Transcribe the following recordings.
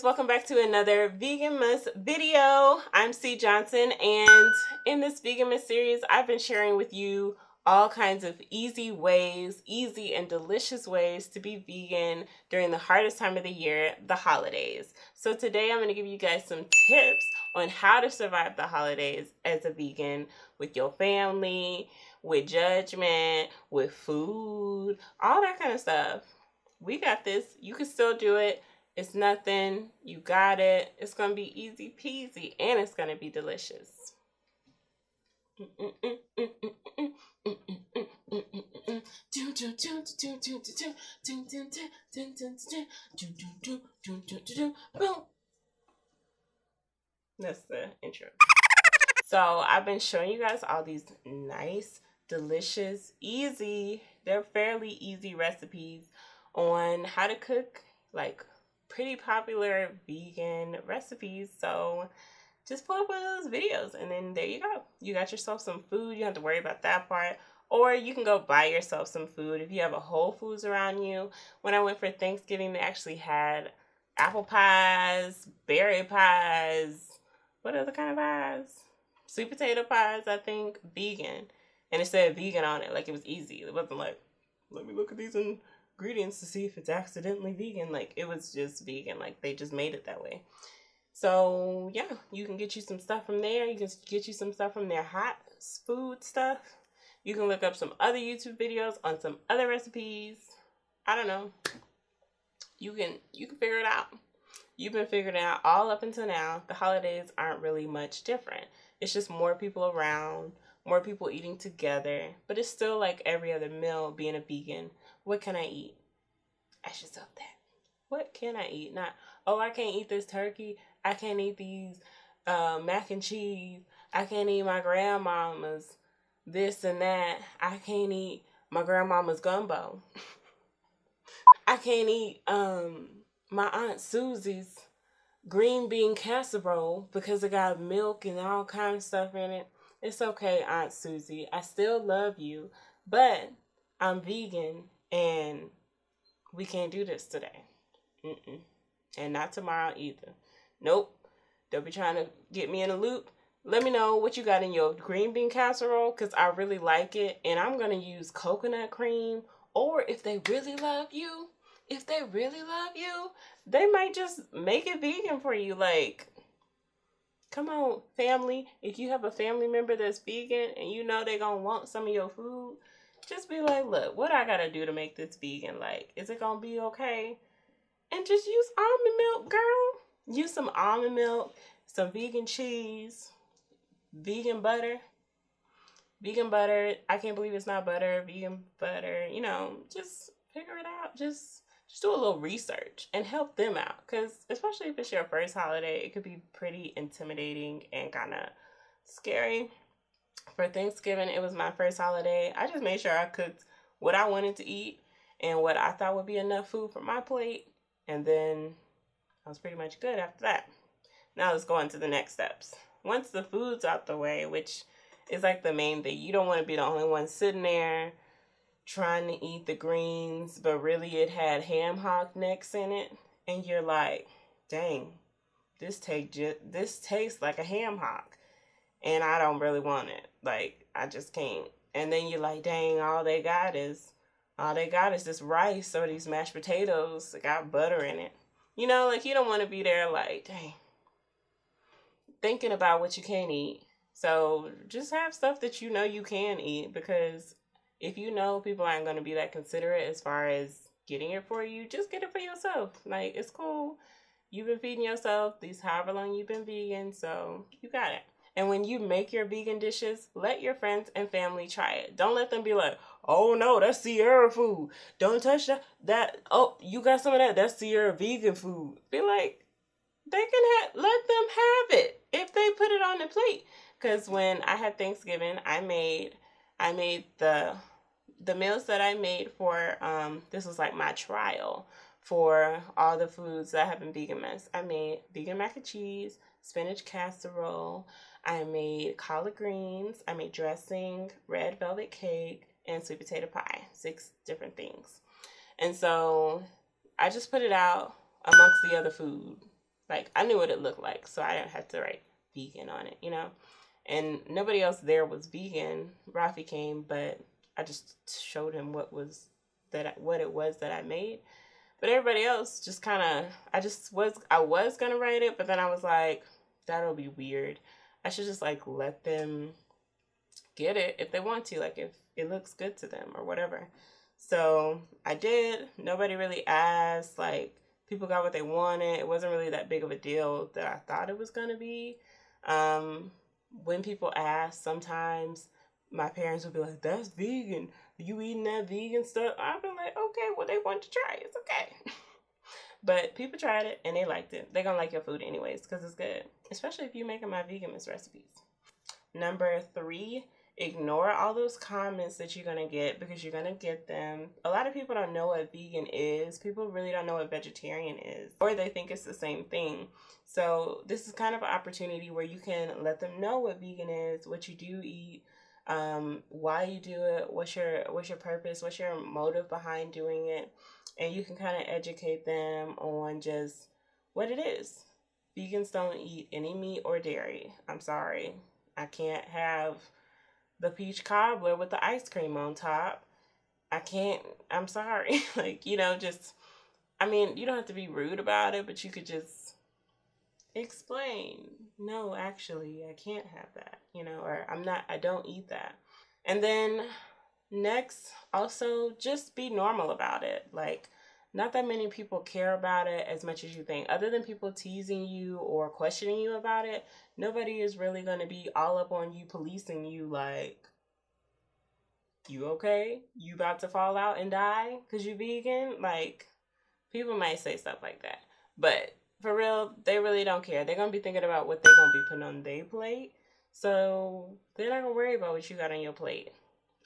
guys, welcome back to another Veganmas video. I'm C. Johnson, and in this Veganmas series, I've been sharing with you all kinds of easy and delicious ways to be vegan during the hardest time of the year, the holidays. So today I'm going to give you guys some tips on how to survive the holidays as a vegan with your family, with judgment, with food, all that kind of stuff. We got this. You can still do it. It's nothing. You got it. It's going to be easy peasy, and it's going to be delicious. That's the intro. So I've been showing you guys all these nice, delicious, easy, they're fairly easy recipes on how to cook like pretty popular vegan recipes. So just pull up one of those videos and then there you go. You got yourself some food. You don't have to worry about that part. Or you can go buy yourself some food if you have a Whole Foods around you. When I went for Thanksgiving, they actually had apple pies, berry pies, what other kind of pies? Sweet potato pies, I think, vegan. And it said vegan on it, like it was easy. It wasn't like, let me look at these ingredients to see if it's accidentally vegan. Like, it was just vegan. Like, they just made it that way. So, yeah, you can get you some stuff from there. You can get you some stuff from their hot food stuff. You can look up some other YouTube videos on some other recipes. I don't know. You can figure it out. You've been figuring it out all up until now. The holidays aren't really much different. It's just more people around, more people eating together. But it's still like every other meal being a vegan. What can I eat? Ask yourself that. What can I eat? Not, oh, I can't eat this turkey. I can't eat these mac and cheese. I can't eat my grandmama's this and that. I can't eat my grandmama's gumbo. I can't eat my Aunt Susie's green bean casserole because it got milk and all kinds of stuff in it. It's okay, Aunt Susie. I still love you, but I'm vegan and we can't do this today. And not tomorrow either. Nope. Don't be trying to get me in a loop. Let me know what you got in your green bean casserole because I really like it. And I'm going to use coconut cream. Or if they really love you, they might just make it vegan for you. Like, come on, family. If you have a family member that's vegan and you know they're going to want some of your food, just be like, look, what I got to do to make this vegan? Like, is it going to be okay? And just use almond milk, girl. Use some almond milk, some vegan cheese, vegan butter. Vegan butter. I can't believe it's not butter. Vegan butter. You know, just figure it out. Just do a little research and help them out. Because especially if it's your first holiday, it could be pretty intimidating and kind of scary. For Thanksgiving, it was my first holiday. I just made sure I cooked what I wanted to eat and what I thought would be enough food for my plate. And then I was pretty much good after that. Now let's go on to the next steps. Once the food's out the way, which is like the main thing, you don't want to be the only one sitting there trying to eat the greens, but really it had ham hock necks in it. And you're like, dang, this tastes like a ham hock. And I don't really want it. Like, I just can't. And then you're like, dang, all they got is this rice or these mashed potatoes that got butter in it. You know, like, you don't want to be there like, dang, thinking about what you can't eat. So just have stuff that you know you can eat, because if you know people aren't going to be that considerate as far as getting it for you, just get it for yourself. Like, it's cool. You've been feeding yourself these however long you've been vegan, so you got it. And when you make your vegan dishes, let your friends and family try it. Don't let them be like, oh no, that's Sierra food. Don't touch that. Oh, you got some of that. That's Sierra vegan food. Be like, they can let them have it if they put it on the plate. Because when I had Thanksgiving, I made the meals that I made for, this was like my trial for all the foods that have been Veganmas. I made vegan mac and cheese, spinach casserole, I made collard greens, I made dressing, red velvet cake, and sweet potato pie. 6 different things. And so I just put it out amongst the other food. Like, I knew what it looked like, so I didn't have to write vegan on it, you know? And nobody else there was vegan. Rafi came, but I just showed him what it was that I made. But everybody else just kind of, I was going to write it, but then I was like, that'll be weird. I should just, like, let them get it if they want to, like, if it looks good to them or whatever. So I did. Nobody really asked. Like, people got what they wanted. It wasn't really that big of a deal that I thought it was going to be. When people ask, sometimes my parents would be like, that's vegan. Are you eating that vegan stuff? I'd be like, okay, well, they want to try it. It's okay. But people tried it and they liked it. They're going to like your food anyways because it's good. Especially if you're making my Veganmas recipes. Number 3, ignore all those comments that you're going to get because you're going to get them. A lot of people don't know what vegan is. People really don't know what vegetarian is. Or they think it's the same thing. So this is kind of an opportunity where you can let them know what vegan is, what you do eat, why you do it, what's your purpose, what's your motive behind doing it. And you can kind of educate them on just what it is. Vegans don't eat any meat or dairy. I'm sorry. I can't have the peach cobbler with the ice cream on top. I can't. I'm sorry. Like, you know, just, I mean, you don't have to be rude about it, but you could just explain. No, actually, I can't have that, you know, or I don't eat that. And then next, also just be normal about it. Like, not that many people care about it as much as you think. Other than people teasing you or questioning you about it, nobody is really going to be all up on you, policing you like, you okay? You about to fall out and die because you vegan? Like, people might say stuff like that. But for real, they really don't care. They're going to be thinking about what they're going to be putting on their plate. So they're not going to worry about what you got on your plate.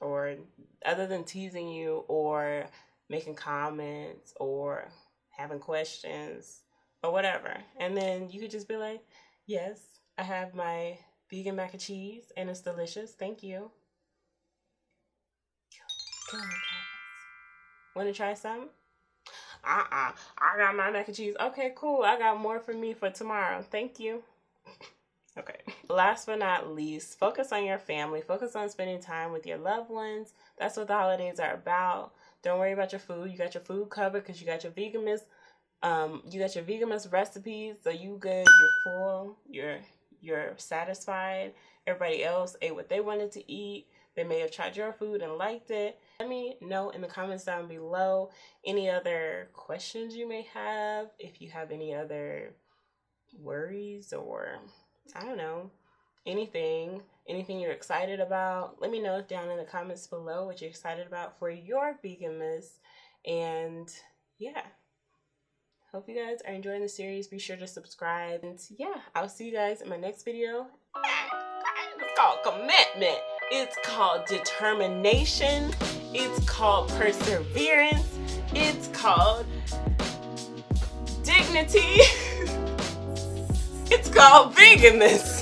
Or other than teasing you or making comments or having questions or whatever. And then you could just be like, yes, I have my vegan mac and cheese and it's delicious. Thank you. Want to try some? I got my mac and cheese. Okay, cool. I got more for me for tomorrow. Thank you. Okay. Last but not least, focus on your family. Focus on spending time with your loved ones. That's what the holidays are about. Don't worry about your food. You got your food covered because you got your Veganmas. You got your Veganmas recipes, so you good. You're full. You're satisfied. Everybody else ate what they wanted to eat. They may have tried your food and liked it. Let me know in the comments down below any other questions you may have. If you have any other worries or I don't know, anything you're excited about, let me know down in the comments below what you're excited about for your Veganmas. And yeah, hope you guys are enjoying the series. Be sure to subscribe. And yeah, I'll see you guys in my next video. It's called commitment. It's called determination. It's called perseverance. It's called dignity. It's called Veganmas.